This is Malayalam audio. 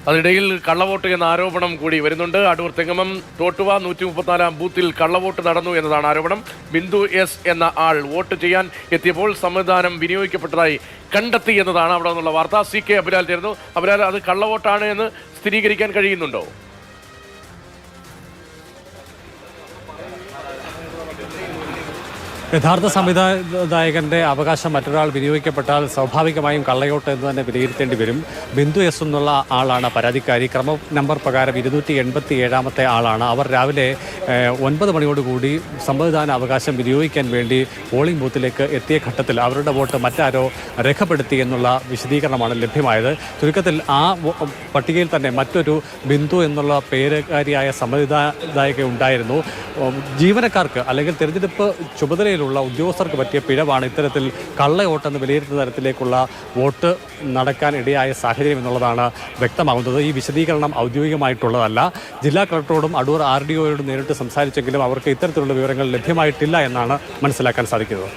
അതിനിടയിൽ കള്ളവോട്ട് എന്ന ആരോപണം കൂടി വരുന്നുണ്ട്. അടൂർ തെങ്ങമം തോട്ടുവ 134 ബൂത്തിൽ കള്ളവോട്ട് നടന്നു എന്നതാണ് ആരോപണം. ബിന്ദു എസ് എന്ന ആൾ വോട്ട് ചെയ്യാൻ എത്തിയപ്പോൾ സംവിധാനം വിനിയോഗിക്കപ്പെട്ടതായി കണ്ടെത്തി എന്നതാണ് അവിടെ നിന്നുള്ള വാർത്ത. CK അബിലാൽ ചേർന്നു. അബിലാൽ, അത് കള്ളവോട്ടാണ് എന്ന് സ്ഥിരീകരിക്കാൻ കഴിയുന്നുണ്ടോ? യഥാർത്ഥ സംവിധായകന്റെ അവകാശം മറ്റൊരാൾ വിനിയോഗിക്കപ്പെട്ടാൽ സ്വാഭാവികമായും കള്ളവോട്ട് എന്ന് തന്നെ വിലയിരുത്തേണ്ടി വരും. ബിന്ദു എസ് എന്നുള്ള ആളാണ് പരാതിക്കാരി. ക്രമ നമ്പർ പ്രകാരം 287ാമത്തെ ആളാണ്. അവർ രാവിലെ 9 മണിയോടുകൂടി സമ്മതിദാന അവകാശം വിനിയോഗിക്കാൻ വേണ്ടി പോളിംഗ് ബൂത്തിലേക്ക് എത്തിയ ഘട്ടത്തിൽ അവരുടെ വോട്ട് മറ്റാരോ രേഖപ്പെടുത്തി എന്നുള്ള വിശദീകരണമാണ് ലഭ്യമായത്. ചുരുക്കത്തിൽ ആ പട്ടികയിൽ തന്നെ മറ്റൊരു ബിന്ദു എന്നുള്ള പേരുകാരിയായ സമ്മതിദായക ഉണ്ടായിരുന്നു. ജീവനക്കാർക്ക് അല്ലെങ്കിൽ തിരഞ്ഞെടുപ്പ് ചുമതലയുള്ള ഉദ്യോഗസ്ഥർക്ക് പറ്റിയ പിഴവാണ് ഇത്തരത്തിൽ കള്ളവോട്ടെന്ന് വിലയിരുത്തുന്ന തരത്തിലേക്കുള്ള വോട്ട് നടക്കാൻ ഇടയായ സാഹചര്യം എന്നുള്ളതാണ് വ്യക്തമാകുന്നത്. ഈ വിശദീകരണം ഔദ്യോഗികമായിട്ടുള്ളതല്ല. ജില്ലാ കളക്ടറോടും അടൂർ RDOയോടും നേരിട്ട് സംസാരിച്ചെങ്കിലും അവർക്ക് ഇത്തരത്തിലുള്ള വിവരങ്ങൾ ലഭ്യമായിട്ടില്ല എന്നാണ് മനസ്സിലാക്കാൻ സാധിക്കുന്നത്.